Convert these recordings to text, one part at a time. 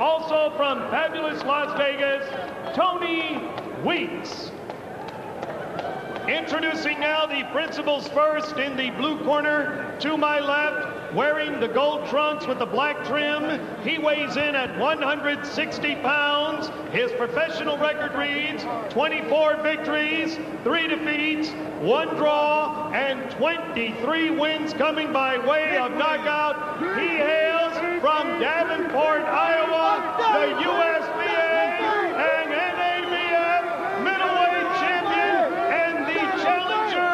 Also from fabulous Las Vegas, Tony Weeks. Introducing now the principals first in the blue corner to my left, wearing the gold trunks with the black trim. He weighs in at 160 pounds. His professional record reads 24 victories, 3 defeats, 1 draw, and 23 wins coming by way of knockout. He hails from Davenport, Iowa, the USBA and NABF middleweight champion and the challenger,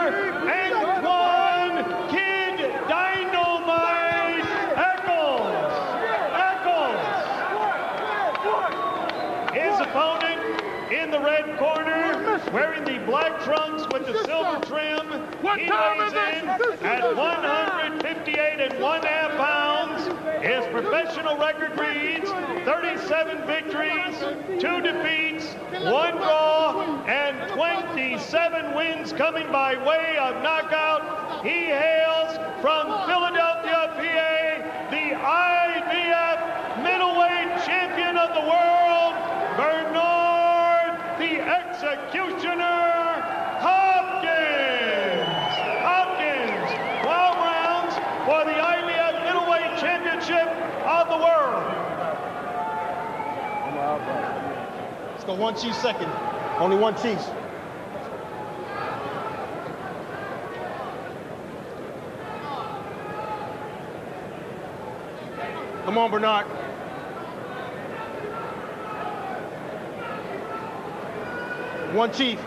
Antoine Kid Dynamite Echols. His opponent in the red corner, wearing the black trunks with the silver trim. He weighs in at 158 1/2 pounds. His professional record reads 37 victories, 2 defeats, 1 draw, and 27 wins coming by way of knockout. He hails from Philadelphia, PA, the IBF middleweight champion of the world, Bernard the Executioner Hopkins. 12 rounds for the IBF middleweight championship of the world. Let's go one chief second. Only one chief. Come on, Bernard. One chief.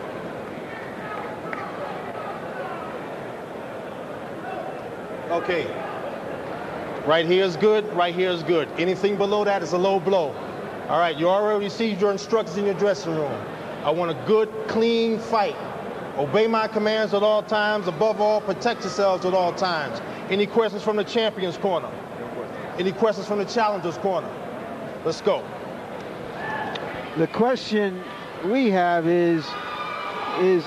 Okay. Right here is good, right here is good. Anything below that is a low blow. All right, you already received your instructions in your dressing room. I want a good, clean fight. Obey my commands at all times. Above all, protect yourselves at all times. Any questions from the champion's corner? Any questions from the challenger's corner? Let's go. The question we have is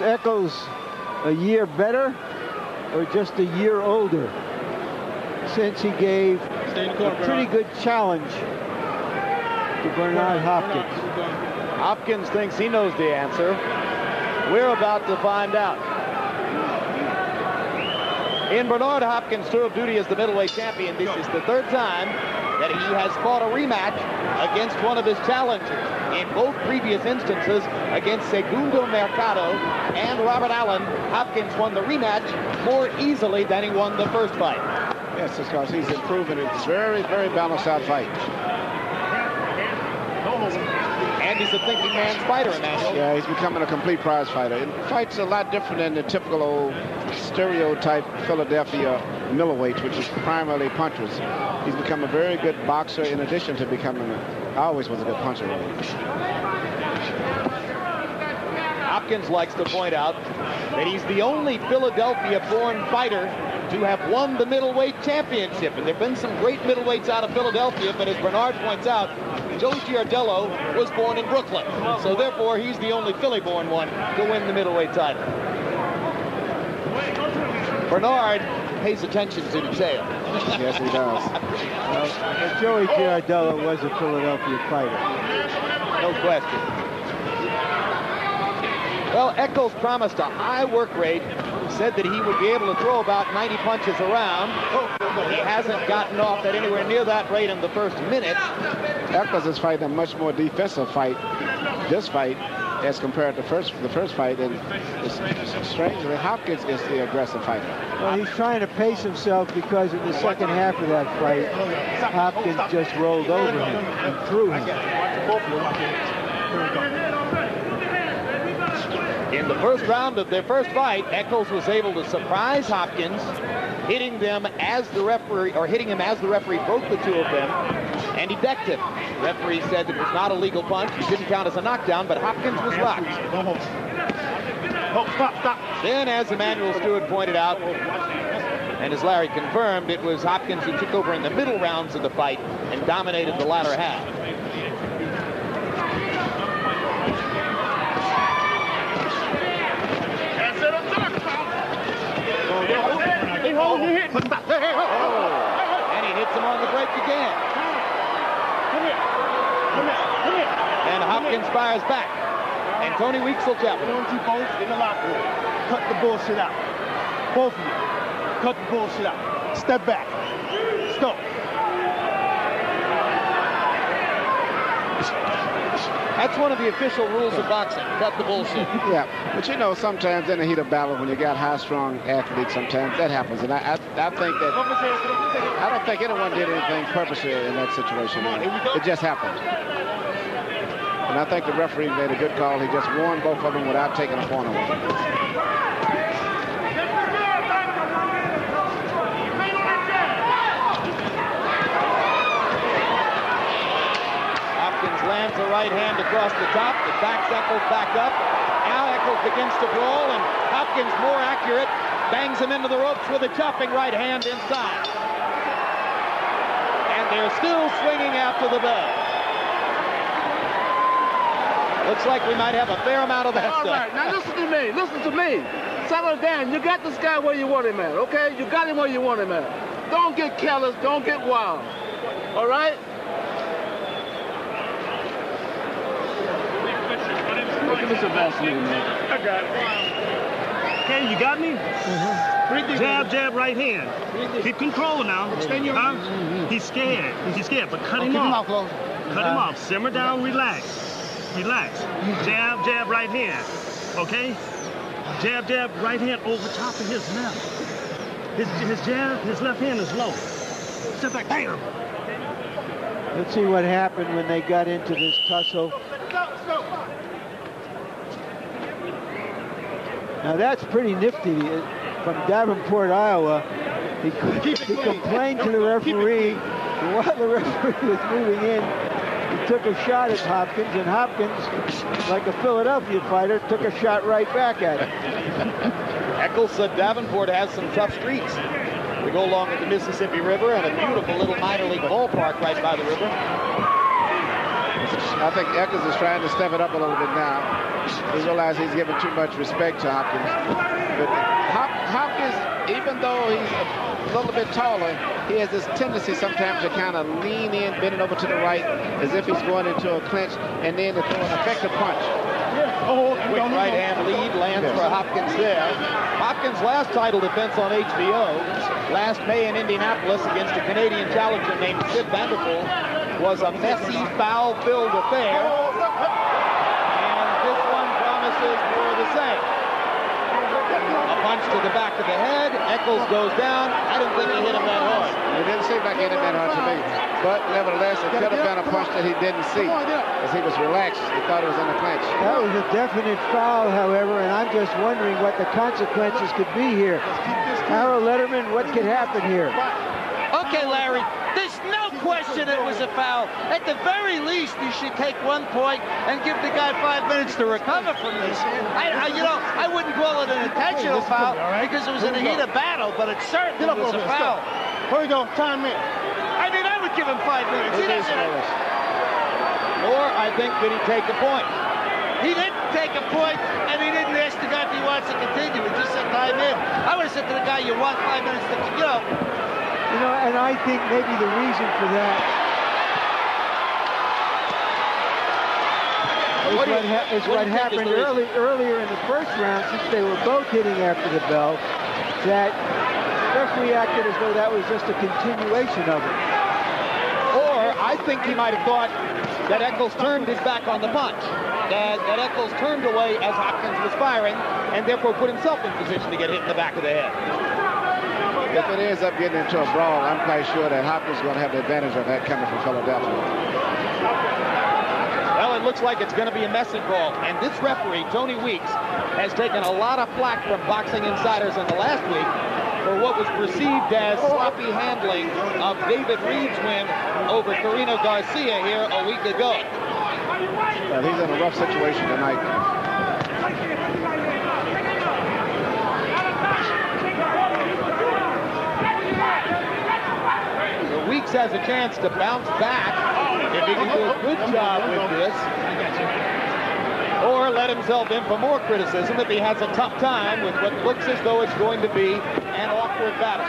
Echols a year better or just a year older? Since he gave a pretty good challenge to Bernard Hopkins. Hopkins thinks he knows the answer. We're about to find out. In Bernard Hopkins' tour of duty as the middleweight champion, this is the 3rd time that he has fought a rematch against one of his challengers. In both previous instances against Segundo Mercado and Robert Allen, Hopkins won the rematch more easily than he won the first fight. Yes, because he's improving. It's very, very balanced out fight. And he's a thinking man's fighter, Emmanuel. Yeah, he's becoming a complete prize fighter. And fights a lot different than the typical old stereotype Philadelphia middleweights, which is primarily punchers. He's become a very good boxer in addition to becoming always was a good puncher. Hopkins likes to point out that he's the only Philadelphia-born fighter to have won the middleweight championship. And there have been some great middleweights out of Philadelphia, but as Bernard points out, Joe Giardello was born in Brooklyn. So therefore, he's the only Philly-born one to win the middleweight title. Bernard pays attention to detail. Yes, he does. Well, Joey Giardello was a Philadelphia fighter. No question. Well, Echols promised a high work rate, said that he would be able to throw about 90 punches around. He hasn't gotten off at anywhere near that rate in the first minute. Echols is fighting a much more defensive fight, this fight, as compared to the first fight. And it's strangely, Hopkins is the aggressive fighter. Well, he's trying to pace himself because in the second half of that fight, Hopkins just rolled over him and threw him. In the first round of their first fight, Echols was able to surprise Hopkins, hitting them as the referee, or hitting him as the referee broke the two of them, and he decked him. The referee said it was not a legal punch. It didn't count as a knockdown, but Hopkins was rocked. Then, as Emmanuel Stewart pointed out, and as Larry confirmed, it was Hopkins who took over in the middle rounds of the fight and dominated the latter half. And he hits him on the break again. Hopkins fires back. And Tony Weeks will jab. I want you both in the locker room. Cut the bullshit out. Both of you. Cut the bullshit out. Step back. Stop. That's one of the official rules of boxing. Cut the bullshit. Yeah, but you know, sometimes in the heat of battle, when you got high-strung athletes, sometimes that happens. And I think that I don't think anyone did anything purposely in that situation. It just happened. And I think the referee made a good call. He just warned both of them without taking a point away. Lands a right hand across the top. It backs Echols back up. Now Echols begins to brawl, and Hopkins, more accurate, bangs him into the ropes with a chopping right hand inside. And they're still swinging out to the bell. Looks like we might have a fair amount of that stuff. All right, now listen to me. Listen to me. Settle down. You got this guy where you want him at, okay? You got him where you want him at. Don't get careless. Don't get wild. All right? Give me some Vaseline, man. I got it. Okay, you got me? Jab, jab, right hand. Keep control now. Extend your arms. He's scared. He's scared, but cut him off. Cut him off. Simmer down, relax. Relax. Jab, jab, right hand. Okay? Jab, jab, right hand over top of his left. His jab, his left hand is low. Step back, bam. Let's see what happened when they got into this tussle. Now that's pretty nifty from Davenport, Iowa. He complained to the referee, and while the referee was moving in, he took a shot at Hopkins, and Hopkins, like a Philadelphia fighter, took a shot right back at him. Echols said Davenport has some tough streets. We go along with the Mississippi River and a beautiful little minor league ballpark right by the river. I think Echols is trying to step it up a little bit now. He realized he's giving too much respect to Hopkins. But Hopkins, even though he's a little bit taller, he has this tendency sometimes to kind of lean in, bending over to the right, as if he's going into a clinch, and then to throw an effective punch. Quick right hand lead lands for Hopkins there. Hopkins' last title defense on HBO, last May in Indianapolis against a Canadian challenger named Sid Vanderpool, was a messy, foul-filled affair. And this one promises more of the same. A punch to the back of the head. Echols goes down. I didn't think he hit him that hard. It didn't seem like he hit him that hard to me. But nevertheless, it could have been a punch that he didn't see, as he was relaxed. He thought it was in a clinch. That was a definite foul, however, and I'm just wondering what the consequences could be here. Harold Letterman, what could happen here? Okay, Larry, there's no question it was a foul. At the very least, you should take 1 point and give the guy 5 minutes to recover from this. I wouldn't call it an intentional foul because it was in the heat of battle, but it certainly was a foul. Here we go, time in. I mean, I would give him 5 minutes. Or I think, did he take a point? He didn't take a point, and he didn't ask the guy if he wants to continue. He just said time in. I would have said to the guy, you want 5 minutes to, You know, and I think maybe the reason for that is what happened earlier in the first round, since they were both hitting after the bell, that referee acted as though that was just a continuation of it. Or I think he might have thought that Echols turned his back on the punch, that Echols turned away as Hopkins was firing, and therefore put himself in position to get hit in the back of the head. If it ends up getting into a brawl, I'm quite sure that Hopkins is going to have the advantage of that coming from Philadelphia. Well, it looks like it's going to be a messy brawl, and this referee, Tony Weeks, has taken a lot of flack from Boxing Insiders in the last week for what was perceived as sloppy handling of David Reed's win over Carino Garcia here a week ago. Well, he's in a rough situation tonight. Weeks has a chance to bounce back if he can do a good job with this, or let himself in for more criticism if he has a tough time with what looks as though it's going to be an awkward battle.